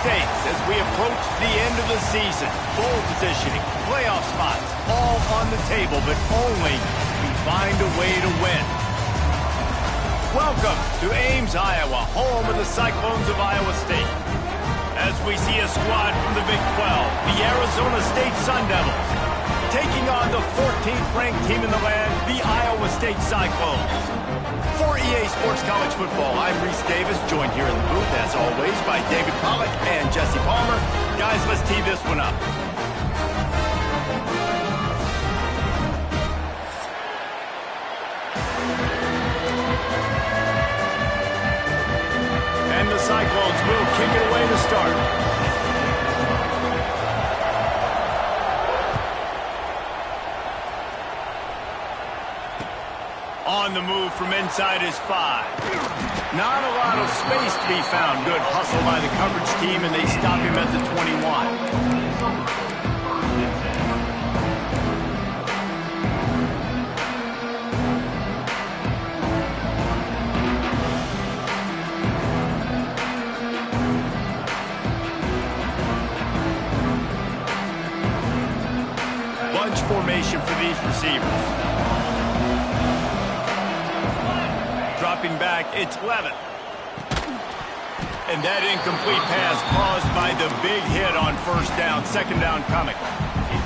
stakes as we approach the end of the season. Bowl positioning, playoff spots, all on the table, but only to find a way to win. Welcome to Ames, Iowa, home of the Cyclones of Iowa State. As we see a squad from the Big 12, the Arizona State Sun Devils, taking on the 14th ranked team in the land, the Iowa State Cyclones. For EA Sports College Football, I'm Reese Davis, joined here in the booth, as always, by David Pollack and Jesse Palmer. Guys, let's tee this one up. And the Cyclones will kick it away to start. On the move from inside his 5. Not a lot of space to be found. Good hustle by the coverage team, and they stop him at the 21. Bunch formation for these receivers. Dropping back, it's Levin. And that incomplete pass caused by the big hit on first down, second down coming.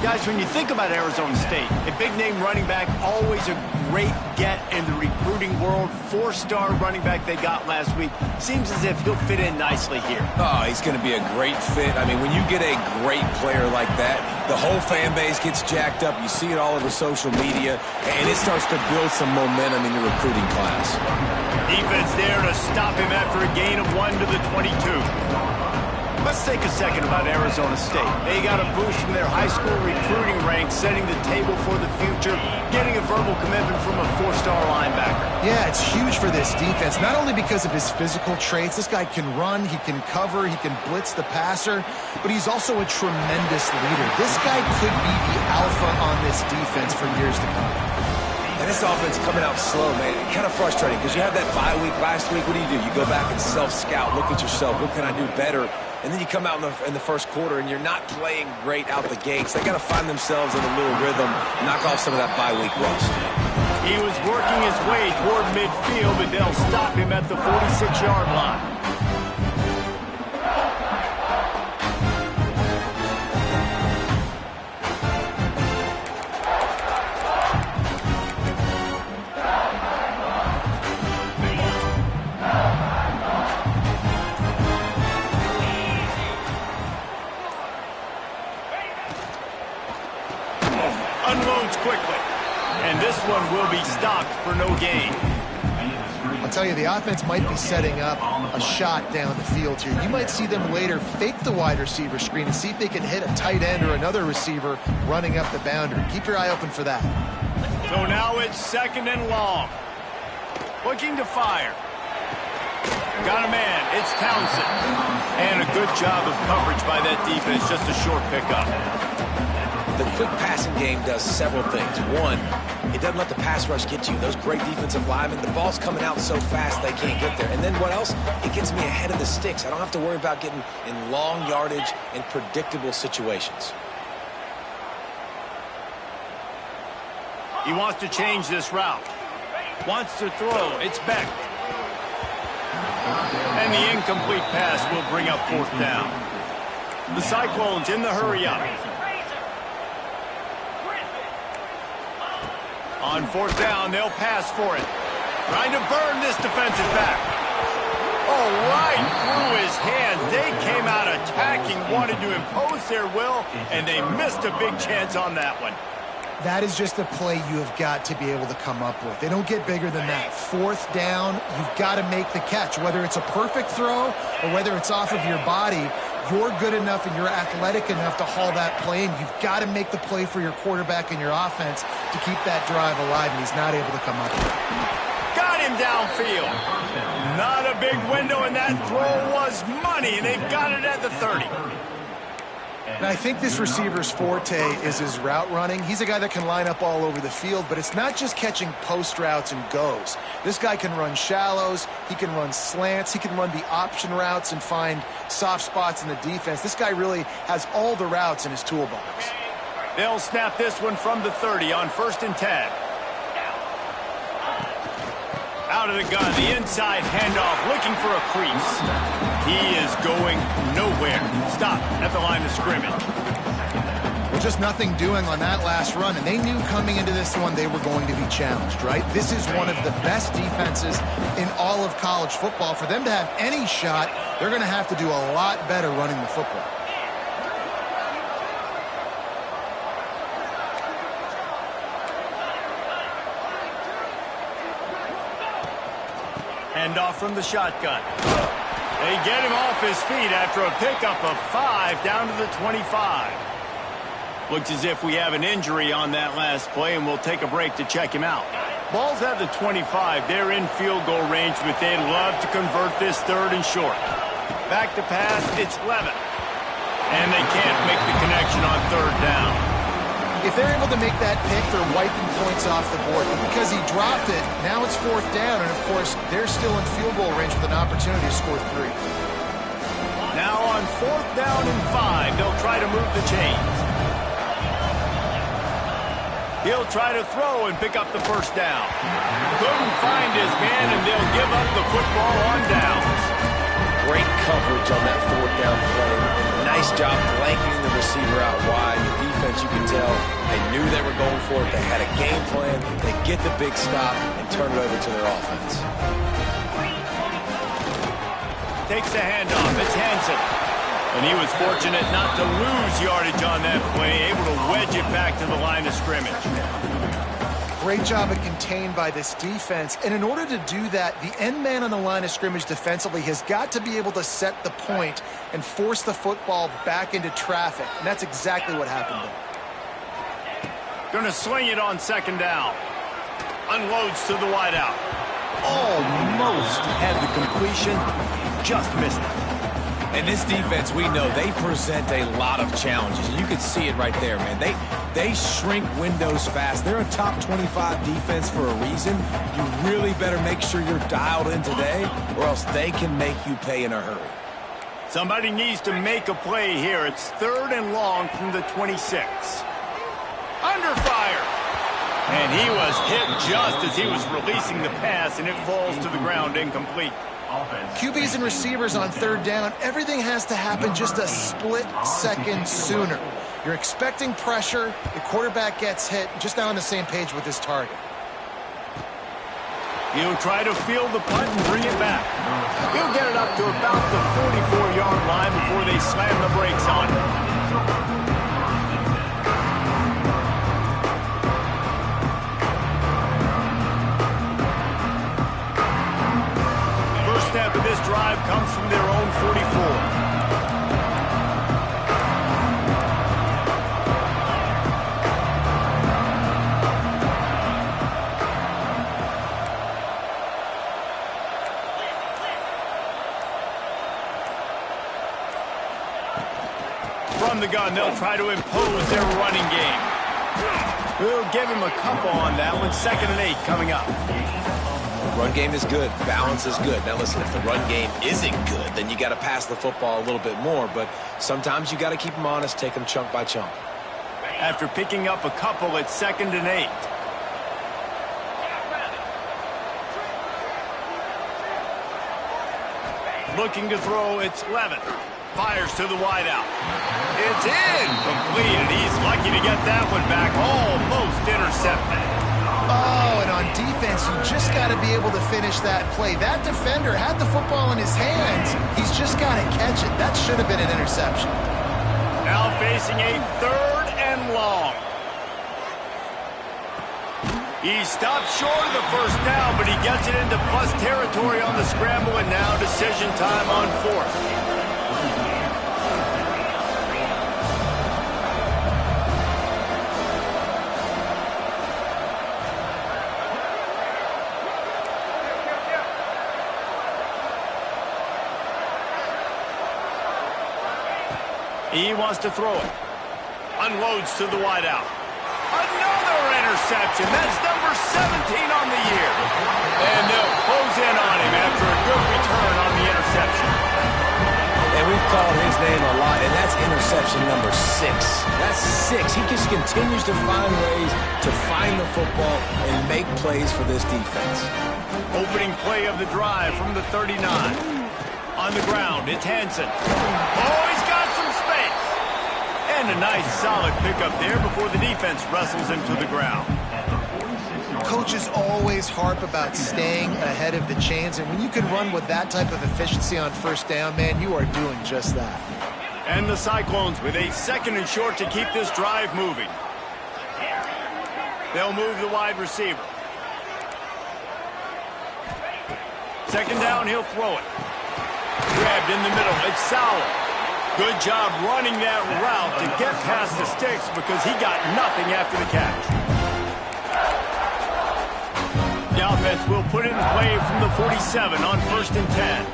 Guys, when you think about Arizona State, a big-name running back, always a great get in the recruiting world. 4-star running back they got last week. Seems as if he'll fit in nicely here. Oh, he's going to be a great fit. I mean, when you get a great player like that, the whole fan base gets jacked up. You see it all over social media, and it starts to build some momentum in your recruiting class. Defense there to stop him after a gain of 1 to the 22. Let's take a second about Arizona State. They got a boost from their high school recruiting ranks, setting the table for the future, getting a verbal commitment from a 4-star linebacker. Yeah, it's huge for this defense, not only because of his physical traits. This guy can run, he can cover, he can blitz the passer, but he's also a tremendous leader. This guy could be the alpha on this defense for years to come. And this offense coming out slow, man. Kind of frustrating because you have that bye week last week. What do? You go back and self-scout, look at yourself. What can I do better? And then you come out in the first quarter and you're not playing great out the gates. They got to find themselves in a little rhythm, knock off some of that bye week rust. He was working his way toward midfield, but they'll stop him at the 46-yard line. Unloads quickly, and this one will be stopped for no gain. I'll tell you, the offense might be setting up a shot down the field here. You might see them later fake the wide receiver screen and see if they can hit a tight end or another receiver running up the boundary. Keep your eye open for that. So now it's 2nd and long. Looking to fire. Got a man, it's Townsend. And a good job of coverage by that defense, just a short pickup. The quick passing game does several things. One, it doesn't let the pass rush get to you. Those great defensive linemen, the ball's coming out so fast they can't get there. And then what else? It gets me ahead of the sticks. I don't have to worry about getting in long yardage and predictable situations. He wants to change this route. Wants to throw. It's Beck. And the incomplete pass will bring up 4th down. The Cyclones in the hurry-up. On 4th down, they'll pass for it. Trying to burn this defensive back. Oh, right through his hands. They came out attacking, wanted to impose their will, and they missed a big chance on that one. That is just a play you have got to be able to come up with. They don't get bigger than that. 4th down, you've got to make the catch. Whether it's a perfect throw or whether it's off of your body, you're good enough and you're athletic enough to haul that play, and you've got to make the play for your quarterback and your offense to keep that drive alive, and he's not able to come up with it. Got him downfield. Not a big window, and that throw was money, and they've got it at the 30. And I think this receiver's forte is his route running. He's a guy that can line up all over the field, but it's not just catching post routes and goes. This guy can run shallows, he can run slants, he can run the option routes and find soft spots in the defense. This guy really has all the routes in his toolbox. They'll snap this one from the 30 on 1st and 10. Out of the gun, the inside handoff, looking for a crease. He is going nowhere. Stop at the line of scrimmage. Well, just nothing doing on that last run, and they knew coming into this one they were going to be challenged, right? This is one of the best defenses in all of college football. For them to have any shot, they're going to have to do a lot better running the football. Handoff from the shotgun. They get him off his feet after a pickup of 5 down to the 25. Looks as if we have an injury on that last play, and we'll take a break to check him out. Ball's at the 25. They're in field goal range, but they'd love to convert this 3rd and short. Back to pass, it's Levitt. And they can't make the connection on 3rd down. If they're able to make that pick, they're wiping points off the board. But because he dropped it, now it's 4th down, and of course, they're still in field goal range with an opportunity to score 3. Now on 4th down and 5, they'll try to move the chains. He'll try to throw and pick up the 1st down. Couldn't find his man, and they'll give up the football on downs. Great coverage on that 4th down play. Nice job blanketing the receiver out wide. The defense, you can tell, they knew they were going for it. They had a game plan. They get the big stop and turn it over to their offense. Takes the handoff. It's Hansen. And he was fortunate not to lose yardage on that play, able to wedge it back to the line of scrimmage. Great job of contained by this defense. And in order to do that, the end man on the line of scrimmage defensively has got to be able to set the point and force the football back into traffic. And that's exactly what happened there. Gonna swing it on 2nd down. Unloads to the wideout. Almost had the completion, just missed it. And this defense, we know, they present a lot of challenges. You can see it right there, man. They shrink windows fast. They're a top 25 defense for a reason. You really better make sure you're dialed in today, or else they can make you pay in a hurry. Somebody needs to make a play here. It's 3rd and long from the 26. Under fire. And he was hit just as he was releasing the pass, and it falls to the ground incomplete. QBs and receivers on 3rd down, everything has to happen just a split second sooner. You're expecting pressure, the quarterback gets hit, just not on the same page with his target. He'll try to field the punt and bring it back. He'll get it up to about the 44-yard line before they slam the brakes on it. Step of this drive comes from their own 44. From the gun, they'll try to impose their running game. We'll give him a couple on that one. 2nd and 8 coming up. Run game is good. Balance is good. Now, listen, if the run game isn't good, then you got to pass the football a little bit more. But sometimes you got to keep them honest, take them chunk by chunk. After picking up a couple, it's 2nd and 8. Looking to throw, it's Levitt. Fires to the wideout. It's incomplete, and he's lucky to get that one back. Almost intercepted. Oh, and on defense, you just got to be able to finish that play. That defender had the football in his hands. He's just got to catch it. That should have been an interception. Now facing a 3rd and long. He stopped short of the 1st down, but he gets it into plus territory on the scramble, and now decision time on 4th. He wants to throw it. Unloads to the wideout. Another interception. That's number 17 on the year. And they'll close in on him after a good return on the interception. And we've called his name a lot, and that's interception number 6. That's 6. He just continues to find ways to find the football and make plays for this defense. Opening play of the drive from the 39. On the ground, it's Hansen. Oh, he's got some space. And a nice, solid pickup there before the defense wrestles him to the ground. Coaches always harp about staying ahead of the chains, and when you can run with that type of efficiency on first down, man, you are doing just that. And the Cyclones with a 2nd and short to keep this drive moving. They'll move the wide receiver. 2nd down, he'll throw it. Grabbed in the middle, it's Sauer. Good job running that route to get past the sticks because he got nothing after the catch. The offense will put it in play from the 47 on 1st and 10.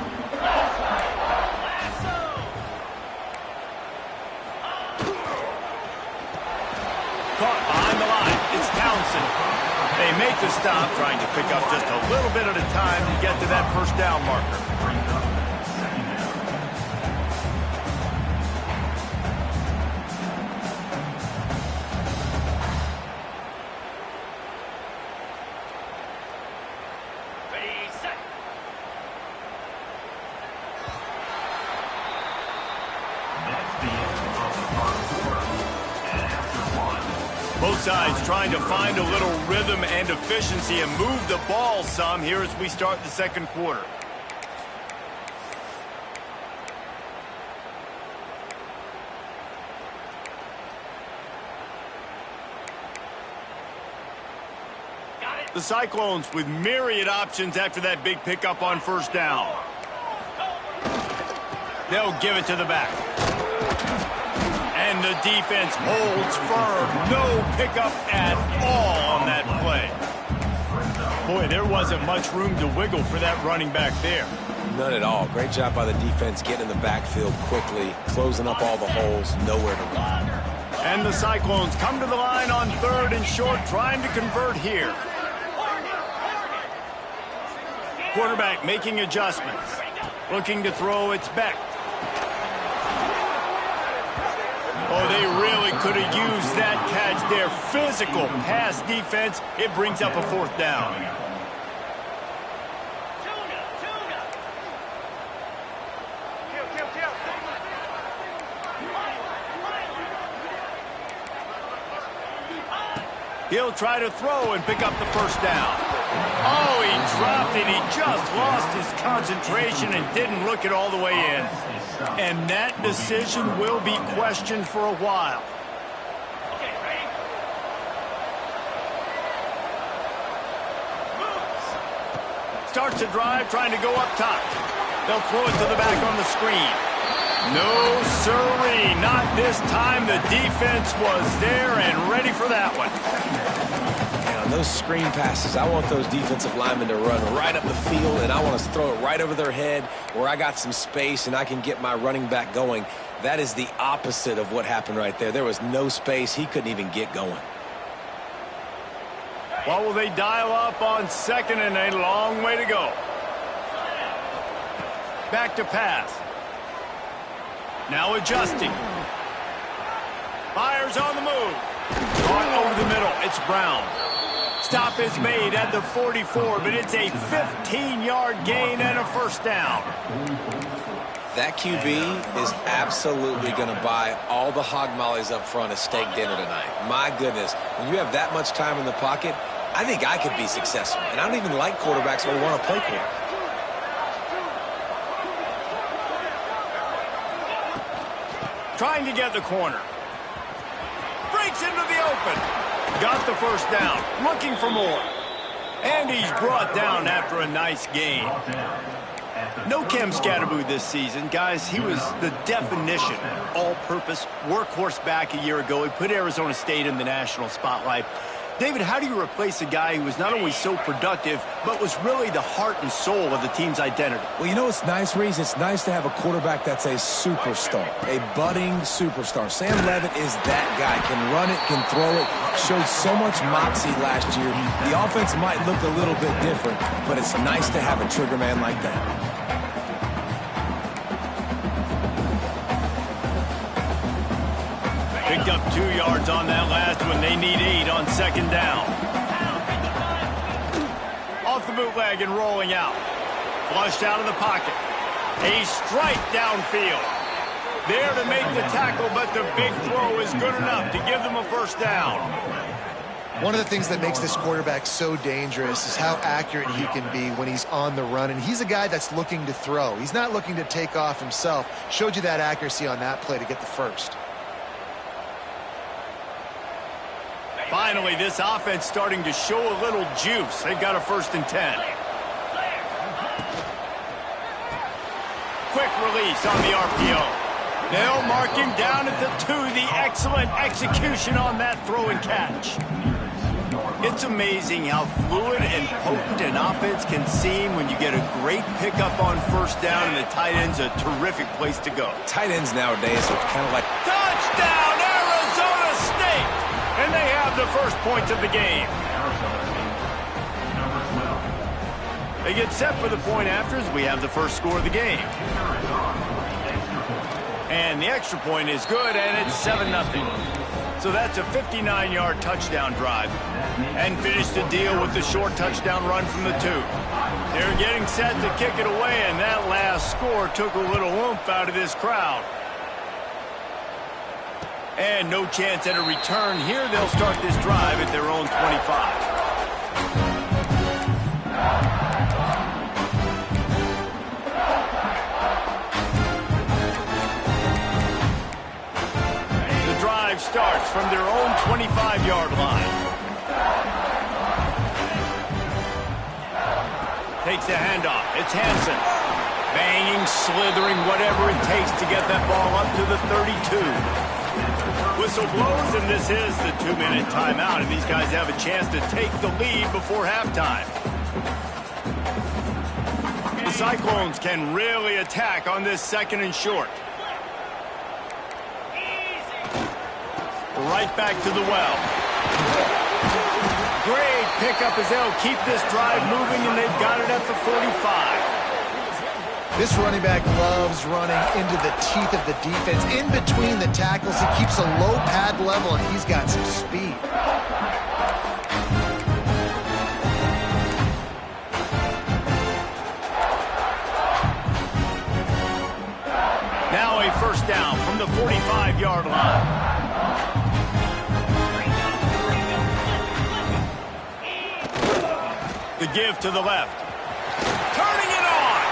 Caught behind the line. It's Townsend. They make the stop, trying to pick up just a little bit at a time to get to that 1st down marker. Both sides trying to find a little rhythm and efficiency and move the ball some here as we start the 2nd quarter. The Cyclones with myriad options after that big pickup on 1st down. They'll give it to the back. And the defense holds firm. No pickup at all on that play. Boy, there wasn't much room to wiggle for that running back there. None at all. Great job by the defense getting in the backfield quickly, closing up all the holes, nowhere to run. And the Cyclones come to the line on 3rd and short, trying to convert here. Quarterback making adjustments. Looking to throw, it's Beck. Oh, they really could have used that catch there. Physical pass defense. It brings up a 4th down. He'll try to throw and pick up the 1st down. Oh, he dropped it. He just lost his concentration and didn't look it all the way in. And that decision will be questioned for a while. Starts to drive, trying to go up top. They'll throw it to the back on the screen. No, sirree, not this time. The defense was there and ready for that one. On those screen passes, I want those defensive linemen to run right up the field, and I want to throw it right over their head where I got some space and I can get my running back going. That is the opposite of what happened right there. There was no space. He couldn't even get going. Well, will they dial up on 2nd and a long way to go? Back to pass. Now adjusting. Fires on the move. Caught over the middle. It's Brown. Stop is made at the 44, but it's a 15-yard gain and a 1st down. That QB is absolutely going to buy all the hog mollies up front at steak dinner tonight. My goodness, when you have that much time in the pocket, I think I could be successful. And I don't even like quarterbacks who want to play quarterback. Trying to get the corner. Breaks into the open. Got the 1st down. Looking for more. And he's brought down after a nice gain. No Cam Scatterboo this season. Guys, he was the definition all-purpose workhorse back a year ago. He put Arizona State in the national spotlight. David, how do you replace a guy who was not only so productive, but was really the heart and soul of the team's identity? Well, you know what's nice, Reese? It's nice to have a quarterback that's a superstar, a budding superstar. Sam Levitt is that guy. Can run it, can throw it, showed so much moxie last year. The offense might look a little bit different, but it's nice to have a trigger man like that. Picked up 2 yards on that last one. They need 8 on second down. Off the bootleg and rolling out. Flushed out of the pocket. A strike downfield. There to make the tackle, but the big throw is good enough to give them a first down. One of the things that makes this quarterback so dangerous is how accurate he can be when he's on the run. And he's a guy that's looking to throw. He's not looking to take off himself. Showed you that accuracy on that play to get the first. Finally, this offense starting to show a little juice. They've got a 1st and 10. Quick release on the RPO. They'll mark him down at the 2. The excellent execution on that throw and catch. It's amazing how fluid and potent an offense can seem when you get a great pickup on first down, and the tight end's a terrific place to go. Tight ends nowadays are kind of like... Touchdown, Arizona State! And they have the first points of the game. They get set for the point afters. We have the first score of the game. And the extra point is good, and it's 7-0. So that's a 59-yard touchdown drive. And finish the deal with the short touchdown run from the 2. They're getting set to kick it away, and that last score took a little oomph out of this crowd. And no chance at a return here. They'll start this drive at their own 25. The drive starts from their own 25-yard line. Takes the handoff. It's Hansen. Banging, slithering, whatever it takes to get that ball up to the 32. Whistle blows, and this is the 2-minute timeout, and these guys have a chance to take the lead before halftime. The Cyclones can really attack on this 2nd and short. Right back to the well. Great pickup as they'll keep this drive moving, and they've got it at the 45. This running back loves running into the teeth of the defense. In between the tackles, he keeps a low pad level, and he's got some speed. Now a first down from the 45-yard line. The give to the left. Turning it on.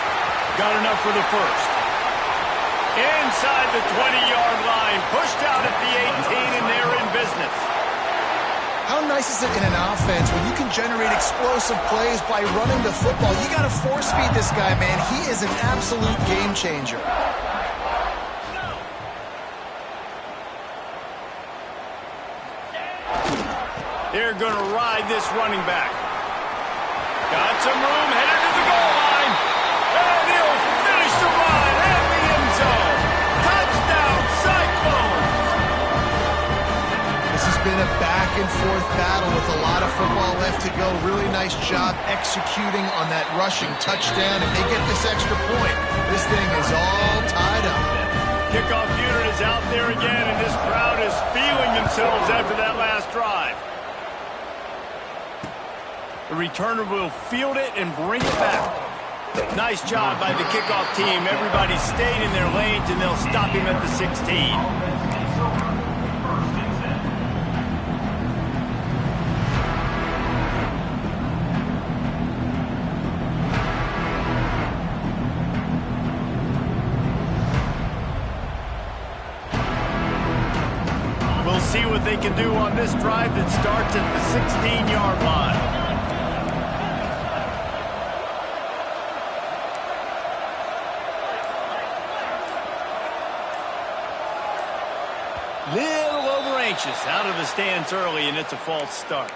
Got enough for the first. Inside the 20-yard line. Pushed out at the 18, and they're in business. How nice is it in an offense when you can generate explosive plays by running the football? You got to force feed this guy, man. He is an absolute game changer. They're going to ride this running back. Got some room, headed to the goal line. And he'll finish the run at the end zone. Touchdown, Cyclones! This has been a back-and-forth battle with a lot of football left to go. Really nice job executing on that rushing touchdown, and they get this extra point. This thing is all tied up. Kickoff unit is out there again, and this crowd is feeling themselves after that last drive. The returner will field it and bring it back. Nice job by the kickoff team. Everybody stayed in their lanes, and they'll stop him at the 16. We'll see what they can do on this drive that starts at the 16-yard line. anxious, out of the stance early, and it's a false start.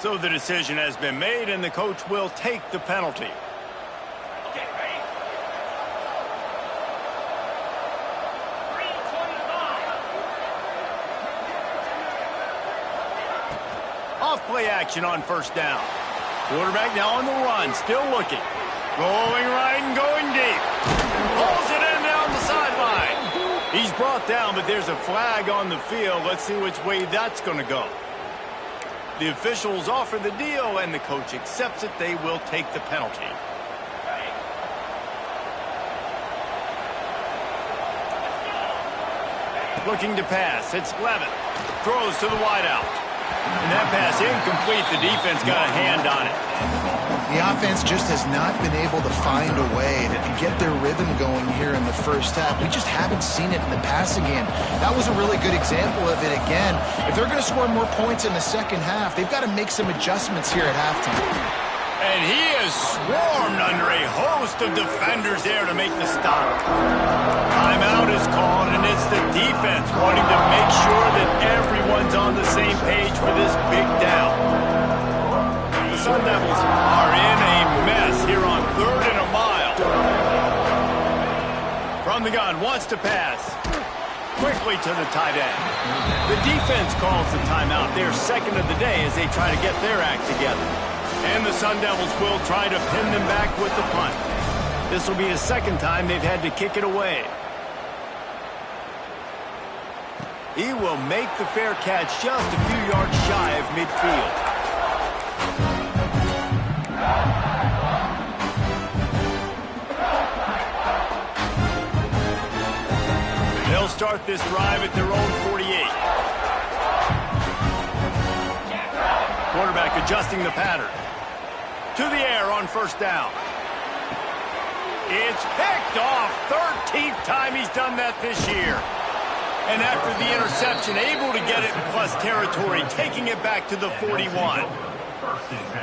So the decision has been made, and the coach will take the penalty. Okay, ready? 3:25. Off-play action on first down. Quarterback now on the run, still looking. Going right and going deep. Pulls it in down the sideline. He's brought down, but there's a flag on the field. Let's see which way that's going to go. The officials offer the deal, and the coach accepts it. They will take the penalty. Looking to pass. It's Levitt. Throws to the wideout. And that pass incomplete. The defense got a hand on it. The offense just has not been able to find a way to get their rhythm going here in the first half. We just haven't seen it in the passing game. That was a really good example of it again. If they're going to score more points in the second half, they've got to make some adjustments here at halftime. And he is swarmed under a host of defenders there to make the stop. Timeout is called, and it's the defense wanting to make sure that everyone's on the same page for this big down. The Sun Devils are in a mess here on 3rd and a mile. From the gun, wants to pass. Quickly to the tight end. The defense calls the timeout. They're second of the day as they try to get their act together. And the Sun Devils will try to pin them back with the punt. This will be the second time they've had to kick it away. He will make the fair catch just a few yards shy of midfield. They'll start this drive at their own 48. Quarterback adjusting the pattern. To the air on first down. It's picked off. 13th time he's done that this year. And after the interception, able to get it in plus territory, taking it back to the 41.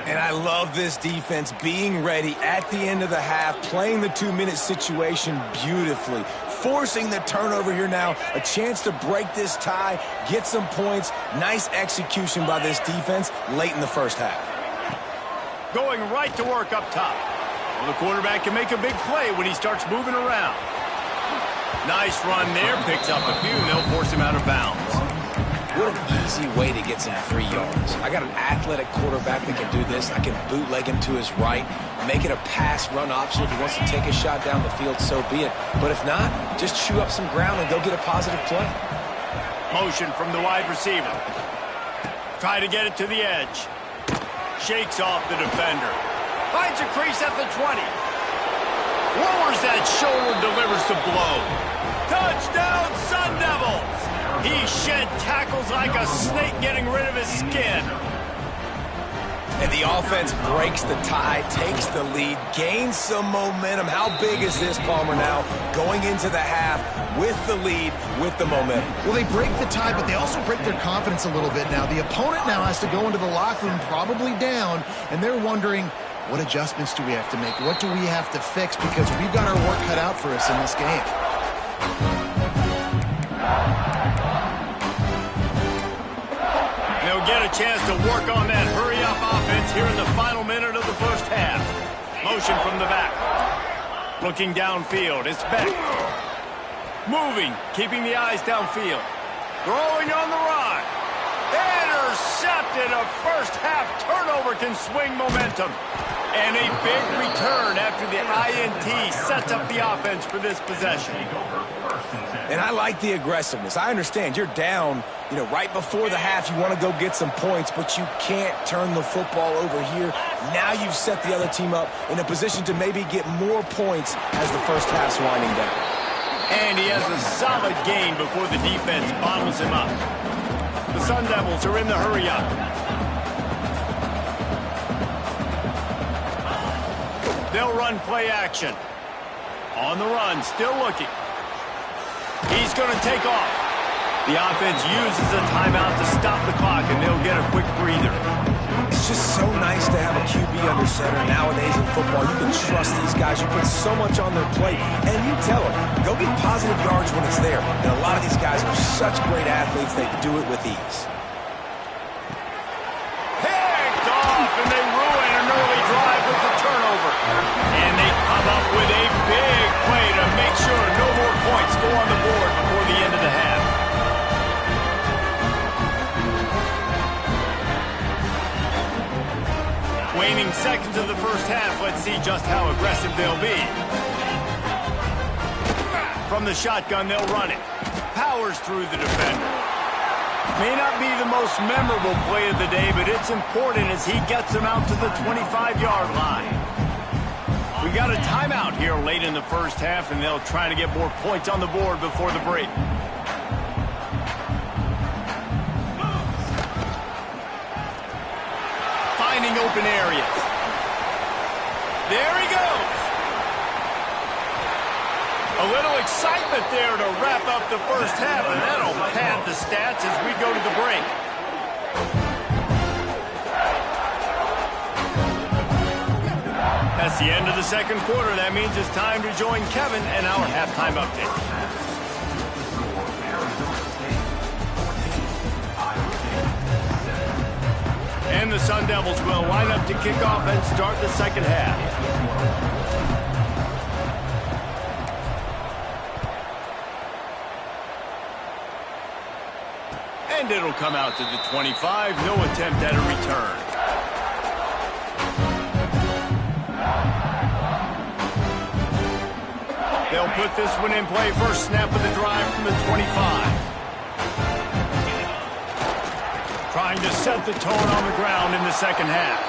And I love this defense being ready at the end of the half, playing the 2-minute situation beautifully, forcing the turnover here now, a chance to break this tie, get some points. Nice execution by this defense late in the first half. Going right to work up top. Well, the quarterback can make a big play when he starts moving around. Nice run there, picks up a few, and they'll force him out of bounds. What an easy way to get some 3 yards. I got an athletic quarterback that can do this. I can bootleg him to his right, make it a pass-run option. If he wants to take a shot down the field, so be it. But if not, just chew up some ground and go get a positive play. Motion from the wide receiver. Try to get it to the edge. Shakes off the defender. Finds a crease at the 20. Lowers that shoulder, delivers the blow. Touchdown, Sun Devils! He shed tackles like a snake getting rid of his skin. And the offense breaks the tie, takes the lead, gains some momentum. How big is this, Palmer, now? Going into the half with the lead, with the momentum. Well, they break the tie, but they also break their confidence a little bit now. The opponent now has to go into the locker room probably down, and they're wondering, what adjustments do we have to make? What do we have to fix? Because we've got our work cut out for us in this game. They'll get a chance to work on that hurry-up offense here in the final minute of the first half. Motion from the back. Looking downfield, it's Beck. Moving, keeping the eyes downfield. Throwing on the run. Intercepted. A first-half turnover can swing momentum. And a big return after the INT sets up the offense for this possession. And I like the aggressiveness. I understand you're down, right before the half. You want to go get some points, but you can't turn the football over here. Now you've set the other team up in a position to maybe get more points as the first half's winding down. And he has a solid gain before the defense bottles him up. The Sun Devils are in the hurry-up. They'll run play action. On the run, still looking. He's going to take off. The offense uses a timeout to stop the clock, and they'll get a quick breather. It's just so nice to have a QB under center nowadays in football. You can trust these guys. You put so much on their plate, and you tell them, go get positive yards when it's there. And a lot of these guys are such great athletes, they do it with ease. Picked off, and they ruin an early drive with the turnover. And they come up with a big play to make sure no more points go on the board before the end of the half. Waning seconds of the first half, let's see just how aggressive they'll be. From the shotgun, they'll run it. Powers through the defender. May not be the most memorable play of the day, but it's important as he gets them out to the 25-yard line. We got a timeout here late in the first half, and they'll try to get more points on the board before the break. Finding open areas. There he goes. A little excitement there to wrap up the first half, and that'll pad the stats as we go to the break. That's the end of the second quarter. That means it's time to join Kevin and our halftime update. And the Sun Devils will line up to kick off and start the second half. And it'll come out to the 25. No attempt at a return. They'll put this one in play. First snap of the drive from the 25. Trying to set the tone on the ground in the second half.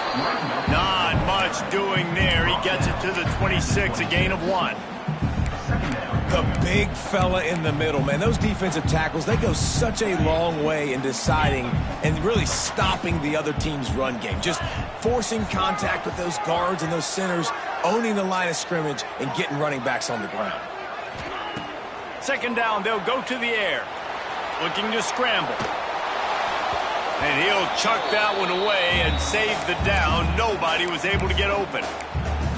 Not much doing there. He gets it to the 26, a gain of 1. The big fella in the middle, man. Those defensive tackles, they go such a long way in deciding and really stopping the other team's run game. Just forcing contact with those guards and those centers, owning the line of scrimmage, and getting running backs on the ground. Second down, they'll go to the air. Looking to scramble. And he'll chuck that one away and save the down. Nobody was able to get open.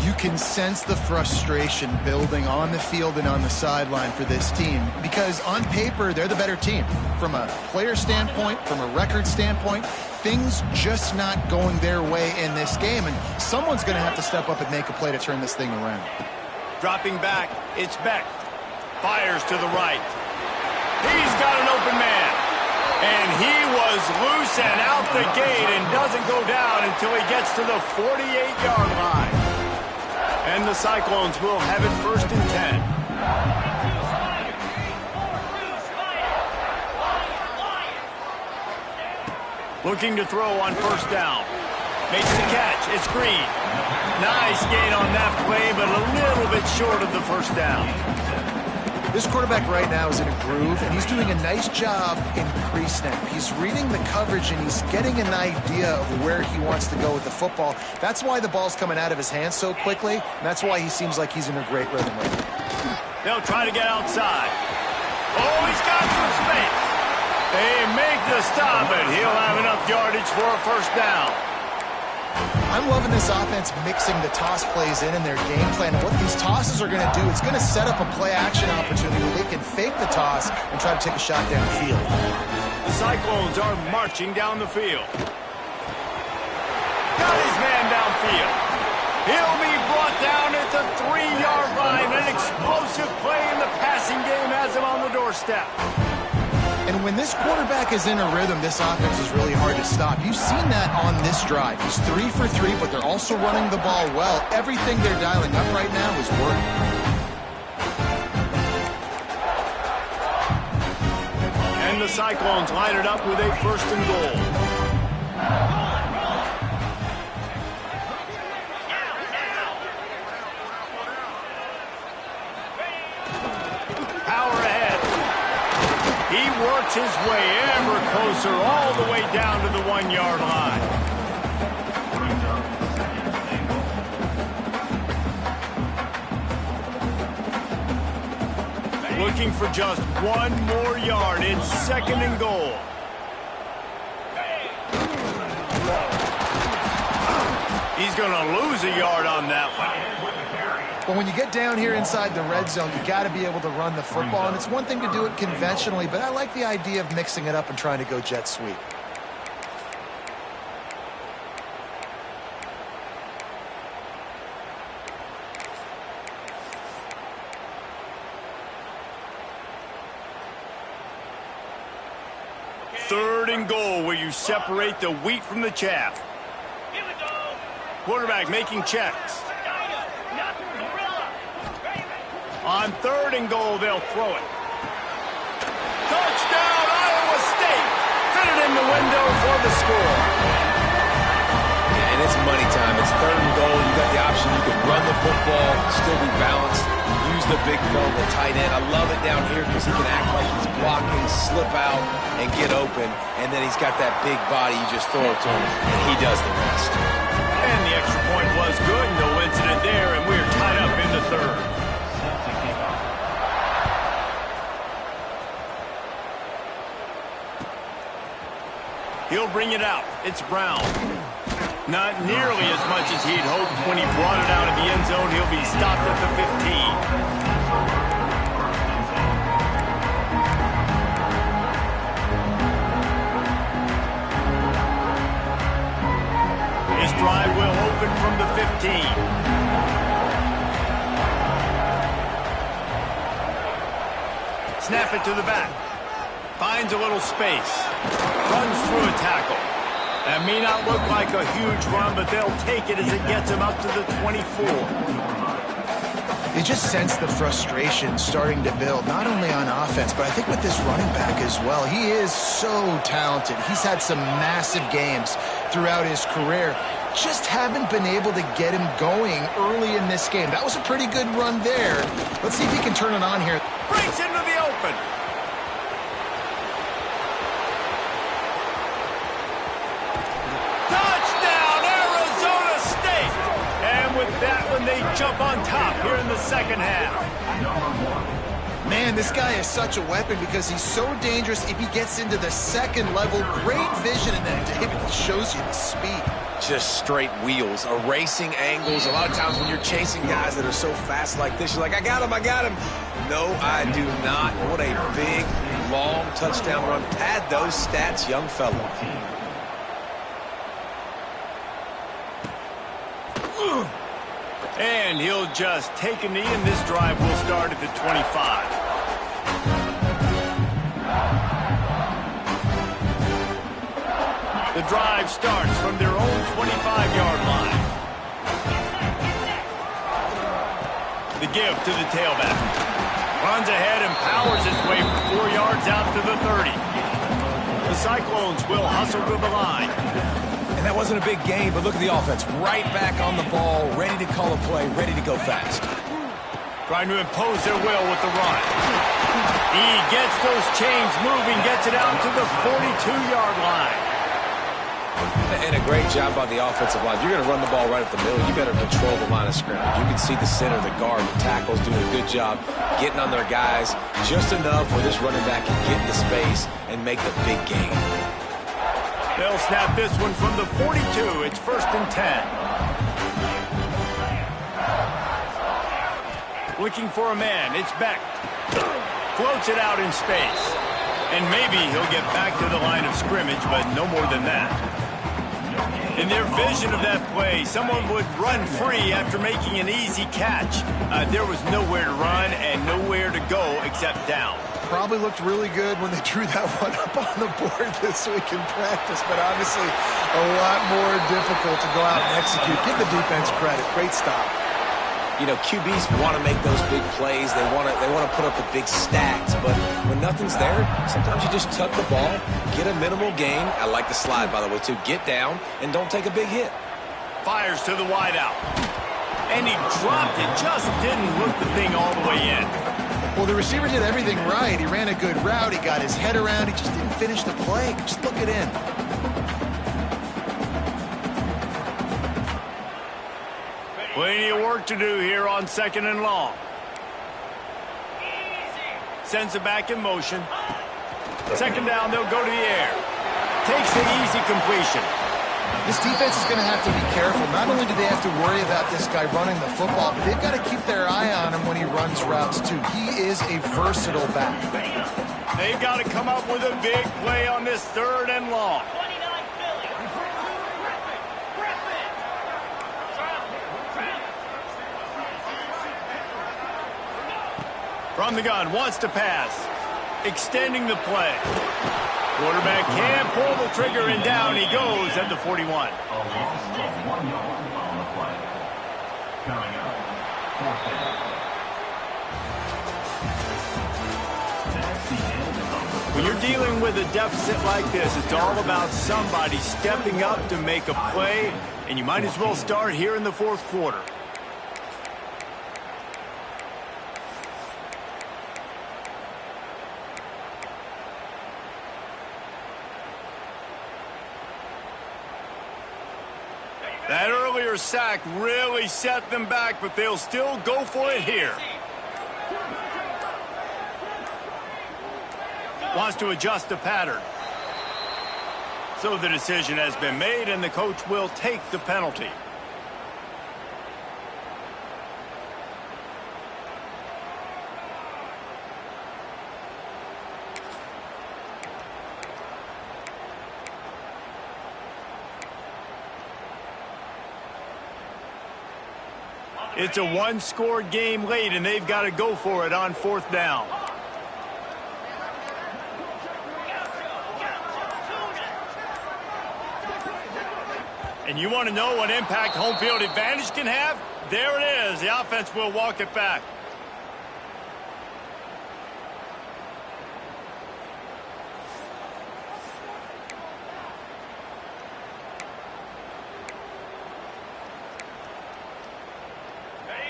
You can sense the frustration building on the field and on the sideline for this team because on paper, they're the better team. From a player standpoint, from a record standpoint, things just not going their way in this game, and someone's going to have to step up and make a play to turn this thing around. Dropping back, it's Beck. Fires to the right. He's got an open man. And he was loose and out the gate and doesn't go down until he gets to the 48-yard line. And the Cyclones will have it first and 10. Looking to throw on first down. Makes the catch. It's Green. Nice gain on that play, but a little bit short of the first down. This quarterback right now is in a groove, and he's doing a nice job in pre-snap. He's reading the coverage, and he's getting an idea of where he wants to go with the football. That's why the ball's coming out of his hands so quickly, and that's why he seems like he's in a great rhythm right now. They'll try to get outside. Oh, he's got some space. They make the stop, and he'll have enough yardage for a first down. I'm loving this offense mixing the toss plays in their game plan. And what these tosses are going to do, it's going to set up a play-action opportunity where they can fake the toss and try to take a shot downfield. The Cyclones are marching down the field. Got his man downfield. He'll be brought down at the 3-yard line. An explosive play in the passing game has him on the doorstep. And when this quarterback is in a rhythm, this offense is really hard to stop. You've seen that on this drive. He's 3 for 3, but they're also running the ball well. Everything they're dialing up right now is working. And the Cyclones line it up with a first and goal. Power ahead. He works his way ever closer all the way down to the 1-yard line. Looking for just 1 more yard. It's second and goal. He's going to lose a yard on that one. Well, when you get down here inside the red zone, you got to be able to run the football, and it's one thing to do it conventionally, but I like the idea of mixing it up and trying to go jet sweep. Third and goal, where you separate the wheat from the chaff. Quarterback making checks. On third and goal, they'll throw it. Touchdown, Iowa State! Fitted in the window for the score. Yeah, and it's money time. It's third and goal. You got the option. You can run the football, still be balanced, use the big fella, the tight end. I love it down here because he can act like he's blocking, slip out, and get open. And then he's got that big body. You just throw it to him, and he does the rest. And the extra point was good. No incident there, and we're tied up in the third. He'll bring it out. It's Brown. Not nearly as much as he'd hoped when he brought it out of the end zone. He'll be stopped at the 15. His drive will open from the 15. Snap it to the back. Finds a little space. Runs through a tackle. That may not look like a huge run, but they'll take it as it gets him up to the 24. You just sense the frustration starting to build, not only on offense, but I think with this running back as well. He is so talented. He's had some massive games throughout his career. Just haven't been able to get him going early in this game. That was a pretty good run there. Let's see if he can turn it on here. Breaks into the open. That when they jump on top here in the second half. Man, this guy is such a weapon because he's so dangerous if he gets into the second level. Great vision, and then David shows you the speed. Just straight wheels, erasing angles. A lot of times when you're chasing guys that are so fast like this, you're like, I got him, I got him. No, I do not. What a big, long touchdown run. Pad those stats, young fellow. And he'll just take a knee, and this drive will start at the 25. The drive starts from their own 25-yard line. The give to the tailback. Runs ahead and powers his way for 4 yards out to the 30. The Cyclones will hustle to the line. And that wasn't a big game, but look at the offense. Right back on the ball, ready to call a play, ready to go fast. Trying to impose their will with the run. He gets those chains moving, gets it out to the 42-yard line. And a great job by the offensive line. If you're going to run the ball right up the middle, you better control the line of scrimmage. You can see the center, the guard, the tackles doing a good job getting on their guys just enough where this running back can get into space and make the big game. They'll snap this one from the 42. It's 1st and 10. Looking for a man. It's Beck. Floats it out in space. And maybe he'll get back to the line of scrimmage, but no more than that. In their vision of that play, someone would run free after making an easy catch. There was nowhere to run and nowhere to go except down. Probably looked really good when they drew that one up on the board this week in practice, but obviously a lot more difficult to go out and execute. Give the defense credit. Great stop. You know, QBs want to make those big plays. They want to put up the big stats, but when nothing's there, sometimes you just tuck the ball, get a minimal gain. I like the slide, by the way, too. Get down and don't take a big hit. Fires to the wideout. And he dropped it. Just didn't hook the thing all the way in. Well, the receiver did everything right. He ran a good route. He got his head around. He just didn't finish the play. Just look it in. Plenty of work to do here on 2nd and long. Sends it back in motion. 2nd down, they'll go to the air. Takes the easy completion. This defense is going to have to be careful. Not only do they have to worry about this guy running the football, but they've got to keep their eye on him when he runs routes, too. He is a versatile back. They've got to come up with a big play on this 3rd and long. From the gun, wants to pass. Extending the play. Quarterback can't pull the trigger, and down he goes at the 41. A loss of 1 yard on the play. Coming up, 4th down. That's the end of the When you're dealing with a deficit like this, it's all about somebody stepping up to make a play, and you might as well start here in the 4th quarter. That earlier sack really set them back, but they'll still go for it here. Wants to adjust the pattern. So the decision has been made, and the coach will take the penalty. It's a one-score game late, and they've got to go for it on 4th down. And you want to know what impact home field advantage can have? There it is. The offense will walk it back.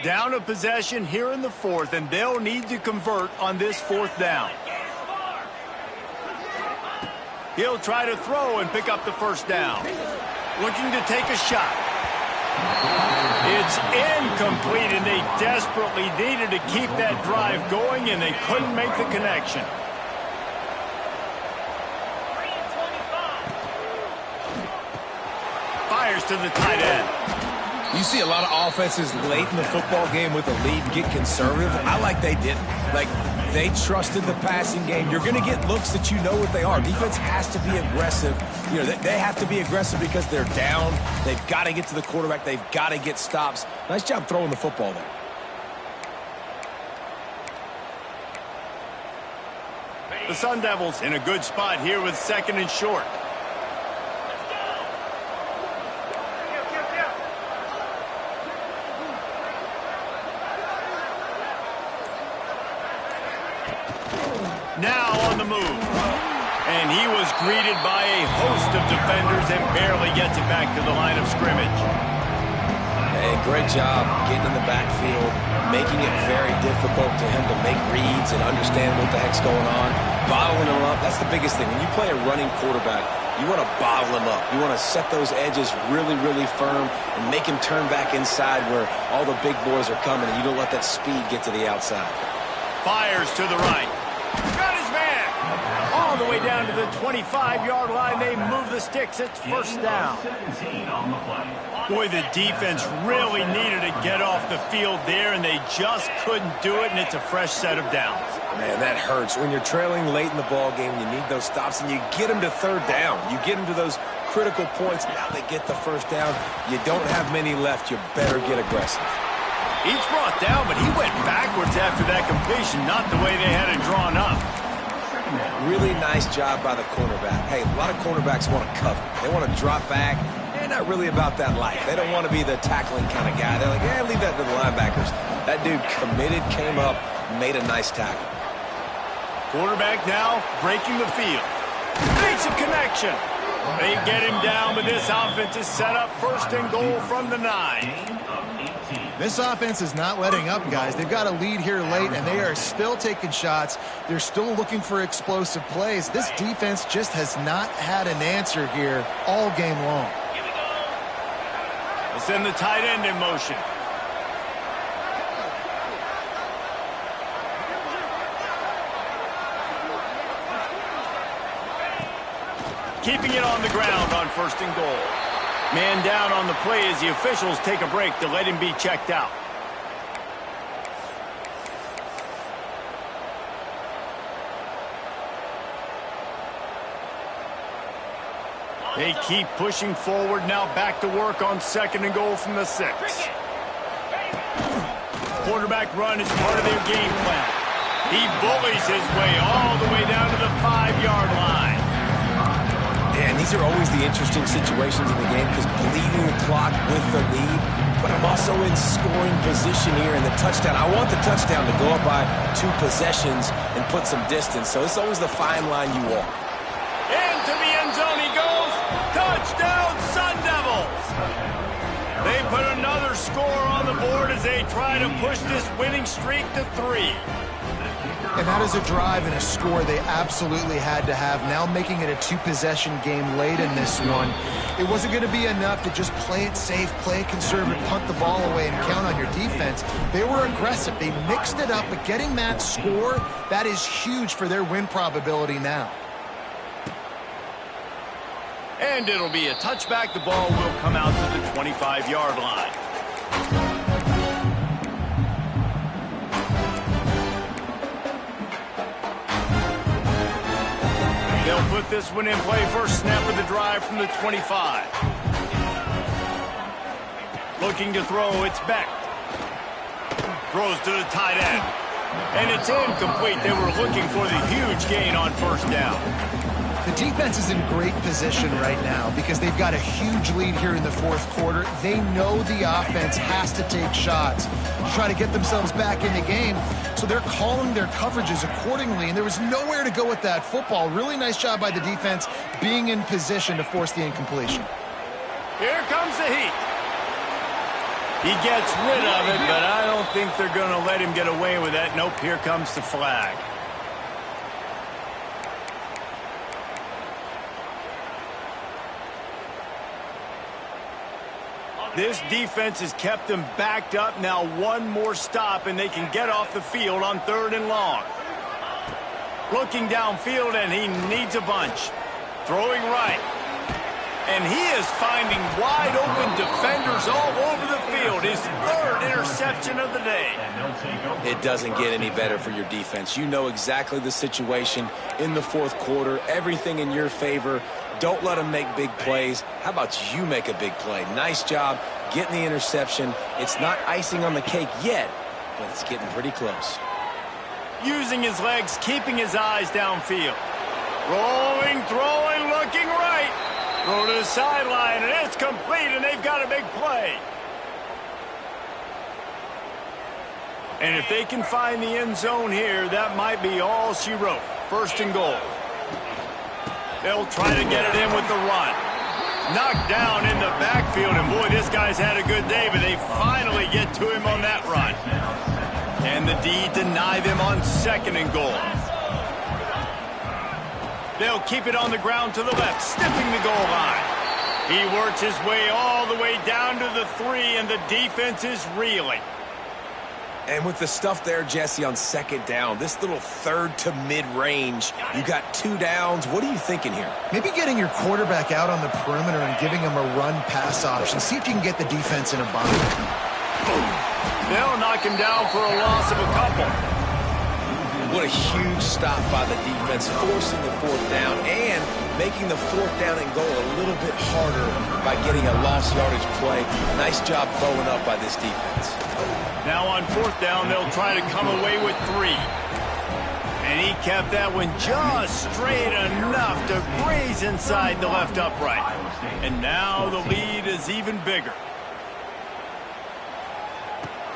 Down a possession here in the 4th, and they'll need to convert on this 4th down. He'll try to throw and pick up the 1st down. Looking to take a shot. It's incomplete, and they desperately needed to keep that drive going, and they couldn't make the connection. Fires to the tight end. You see a lot of offenses late in the football game with a lead get conservative. I like they didn't. Like, they trusted the passing game. You're going to get looks that you know what they are. Defense has to be aggressive. You know, they have to be aggressive because they're down. They've got to get to the quarterback. They've got to get stops. Nice job throwing the football there. The Sun Devils in a good spot here with 2nd and short. Now on the move. And he was greeted by a host of defenders and barely gets it back to the line of scrimmage. Hey, great job getting in the backfield, making it very difficult to him to make reads and understand what the heck's going on. Bottling him up, that's the biggest thing. When you play a running quarterback, you want to bottle him up. You want to set those edges really, really firm and make him turn back inside where all the big boys are coming, and you don't let that speed get to the outside. Fires to the right. Got his man. All the way down to the 25-yard line. They move the sticks. It's 1st down. 17 on the play. Boy, the defense really needed to get off the field there, and they just couldn't do it, and it's a fresh set of downs. Man, that hurts. When you're trailing late in the ball game, you need those stops, and you get them to 3rd down. You get them to those critical points. Now they get the 1st down. You don't have many left. You better get aggressive. He's brought down, but he went backwards after that completion, not the way they had it drawn up. Really nice job by the cornerback. Hey, a lot of cornerbacks want to cover. They want to drop back. They're not really about that life. They don't want to be the tackling kind of guy. They're like, yeah, leave that to the linebackers. That dude committed, came up, made a nice tackle. Quarterback now breaking the field. Makes a connection. They get him down, but this offense is set up 1st and goal from the 9. This offense is not letting up, guys. They've got a lead here late, and they are still taking shots. They're still looking for explosive plays. This defense just has not had an answer here all game long. Let's send the tight end in motion. Keeping it on the ground on 1st and goal. Man down on the play as the officials take a break to let him be checked out. They keep pushing forward, now back to work on 2nd and goal from the 6. Quarterback run is part of their game plan. He bullies his way all the way down to the 5-yard line. And these are always the interesting situations in the game because bleeding the clock with the lead, but I'm also in scoring position here in the touchdown. I want the touchdown to go up by 2 possessions and put some distance, so it's always the fine line you walk. Into the end zone he goes. Touchdown, Sun Devils! They put another score on the board as they try to push this winning streak to 3. And that is a drive and a score they absolutely had to have. Now making it a 2-possession game late in this one. It wasn't going to be enough to just play it safe, play it conservative, punt the ball away, and count on your defense. They were aggressive. They mixed it up, but getting that score, that is huge for their win probability now. And it'll be a touchback. The ball will come out to the 25-yard line. They'll put this one in play. First snap of the drive from the 25. Looking to throw, it's Beck. Throws to the tight end. And it's incomplete. They were looking for the huge gain on 1st down. The defense is in great position right now because they've got a huge lead here in the 4th quarter. They know the offense has to take shots to try to get themselves back in the game, so they're calling their coverages accordingly, and there was nowhere to go with that football. Really nice job by the defense being in position to force the incompletion. Here comes the heat. He gets rid of it, but I don't think they're going to let him get away with that. Nope, here comes the flag. This defense has kept them backed up. Now one more stop, and they can get off the field on 3rd and long. Looking downfield, and he needs a bunch. Throwing right. And he is finding wide-open defenders all over the field. His 3rd interception of the day. It doesn't get any better for your defense. You know exactly the situation in the 4th quarter. Everything in your favor. Don't let them make big plays. How about you make a big play? Nice job getting the interception. It's not icing on the cake yet, but it's getting pretty close. Using his legs, keeping his eyes downfield. Rolling, throwing, looking right. Throw to the sideline, and it's complete, and they've got a big play. And if they can find the end zone here, that might be all she wrote. 1st and goal. They'll try to get it in with the run. Knocked down in the backfield, and boy, this guy's had a good day, but they finally get to him on that run. And the D deny them on 2nd and goal. They'll keep it on the ground to the left, sniffing the goal line. He works his way all the way down to the 3, and the defense is reeling. And with the stuff there, Jesse, on 2nd down, this little 3rd to mid-range, you got 2 downs. What are you thinking here? Maybe getting your quarterback out on the perimeter and giving him a run-pass option. See if you can get the defense in a bind. They'll knock him down for a loss of a couple. What a huge stop by the defense, forcing the 4th down and making the 4th down and goal a little bit harder by getting a lost yardage play. Nice job throwing up by this defense. Now on 4th down, they'll try to come away with 3. And he kept that one just straight enough to graze inside the left upright. And now the lead is even bigger.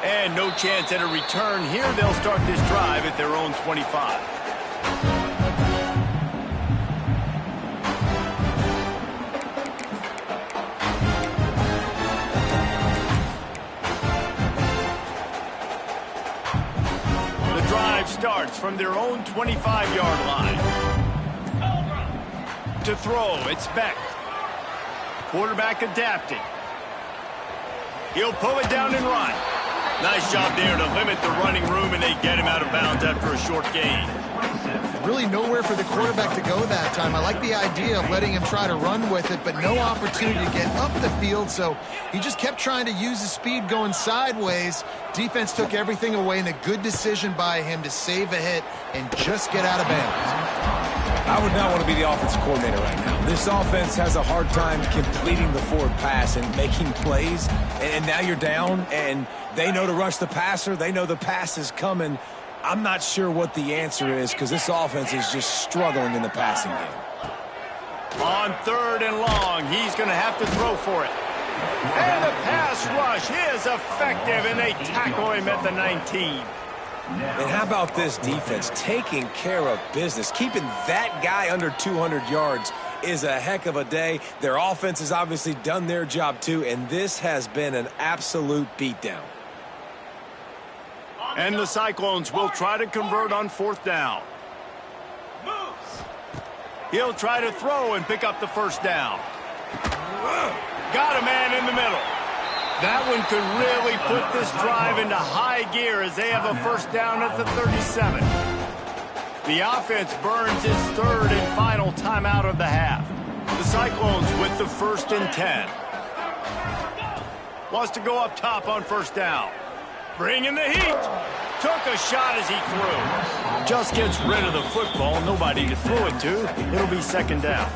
And no chance at a return here. They'll start this drive at their own 25. Starts from their own 25-yard line. To throw, it's Beck. Quarterback adapting. He'll pull it down and run. Nice job there to limit the running room, and they get him out of bounds after a short gain. Really nowhere for the quarterback to go that time. I like the idea of letting him try to run with it, but no opportunity to get up the field, so he just kept trying to use his speed going sideways. Defense took everything away, and a good decision by him to save a hit and just get out of bounds. I would not want to be the offensive coordinator right now. This offense has a hard time completing the forward pass and making plays, and now you're down, and they know to rush the passer. They know the pass is coming. I'm not sure what the answer is because this offense is just struggling in the passing game. On 3rd and long, he's going to have to throw for it. And the pass rush is effective, and they tackle him at the 19. And how about this defense taking care of business? Keeping that guy under 200 yards is a heck of a day. Their offense has obviously done their job too, and this has been an absolute beatdown. And the Cyclones will try to convert on 4th down. He'll try to throw and pick up the 1st down. Got a man in the middle. That one could really put this drive into high gear as they have a 1st down at the 37. The offense burns its 3rd and final timeout of the half. The Cyclones with the 1st and 10. Wants to go up top on 1st down. Bringing the heat. Took a shot as he threw. Just gets rid of the football. Nobody to throw it to. It'll be 2nd down.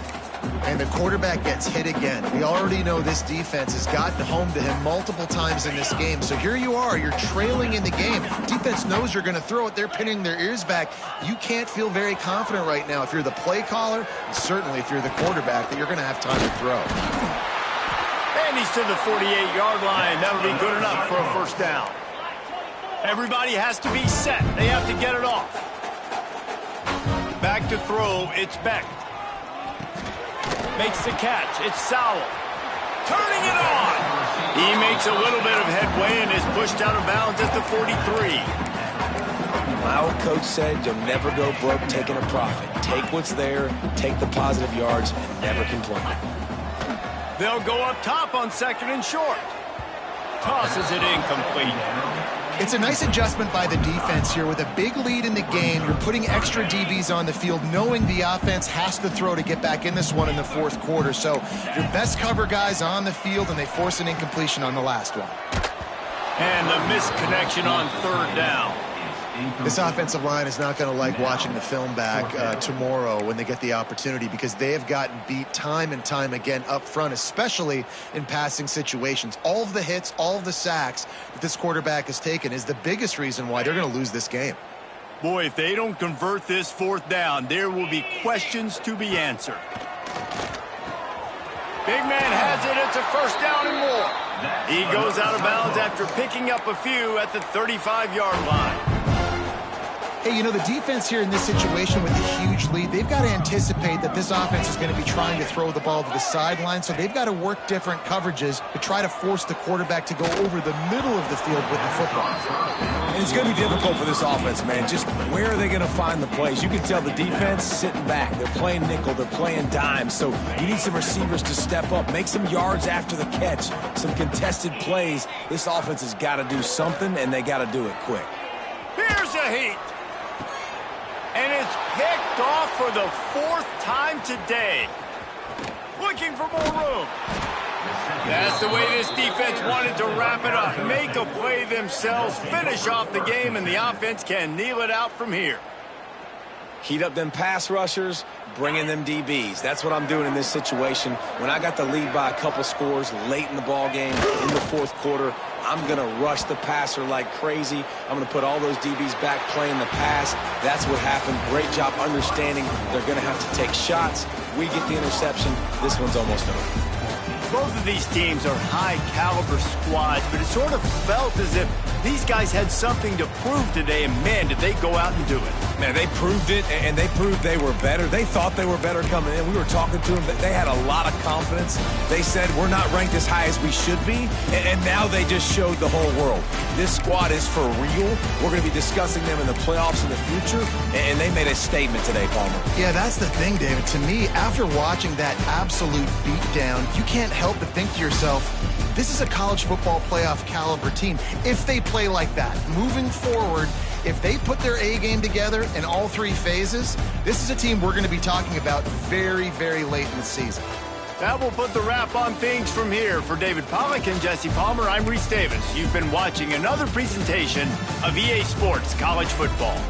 And the quarterback gets hit again. We already know this defense has gotten home to him multiple times in this game. So here you are. You're trailing in the game. Defense knows you're going to throw it. They're pinning their ears back. You can't feel very confident right now if you're the play caller, and certainly if you're the quarterback, that you're going to have time to throw. And he's to the 48-yard line. That'll be good enough for a 1st down. Everybody has to be set. They have to get it off. Back to throw. It's Beck. Makes the catch. It's Sowell. Turning it on. He makes a little bit of headway and is pushed out of bounds at the 43. My old coach said you'll never go broke taking a profit. Take what's there, take the positive yards, and never complain. They'll go up top on 2nd and short. Tosses it incomplete. It's a nice adjustment by the defense here. With a big lead in the game, you're putting extra DBs on the field, knowing the offense has to throw to get back in this one in the 4th quarter. So your best cover guys on the field, and they force an incompletion on the last one. And the misconnection on 3rd down. This offensive line is not going to like watching the film back tomorrow when they get the opportunity, because they have gotten beat time and time again up front, especially in passing situations. All of the hits, all of the sacks that this quarterback has taken is the biggest reason why they're going to lose this game. Boy, if they don't convert this 4th down, there will be questions to be answered. Big man has it. It's a 1st down and more. He goes out of bounds after picking up a few at the 35-yard line. Hey, you know, the defense here in this situation with a huge lead, they've got to anticipate that this offense is going to be trying to throw the ball to the sideline, so they've got to work different coverages to try to force the quarterback to go over the middle of the field with the football. And it's going to be difficult for this offense, man. Just where are they going to find the plays? You can tell the defense sitting back. They're playing nickel. They're playing dime. So you need some receivers to step up, make some yards after the catch, some contested plays. This offense has got to do something, and they got to do it quick. Here's a heat. And it's picked off for the 4th time today. Looking for more room. That's the way this defense wanted to wrap it up. Make a play themselves, finish off the game, and the offense can kneel it out from here. Heat up them pass rushers, bring in them DBs. That's what I'm doing in this situation. When I got the lead by a couple scores late in the ball game, in the 4th quarter, I'm going to rush the passer like crazy. I'm going to put all those DBs back playing the pass. That's what happened. Great job understanding they're going to have to take shots. We get the interception. This one's almost over. Both of these teams are high-caliber squads, but it sort of felt as if these guys had something to prove today, and man, did they go out and do it. Man, they proved it, and they proved they were better. They thought they were better coming in. We were talking to them. They had a lot of confidence. They said, we're not ranked as high as we should be, and now they just showed the whole world. This squad is for real. We're going to be discussing them in the playoffs in the future, and they made a statement today, Palmer. Yeah, that's the thing, David. To me, after watching that absolute beatdown, you can't help but think to yourself, this is a college football playoff caliber team. If they play like that, moving forward, If they put their A game together in all three phases, this is a team we're going to be talking about very, very late in the season. That will put the wrap on things from here. For David Pollack and Jesse Palmer, I'm Reese Davis. You've been watching another presentation of EA Sports College Football.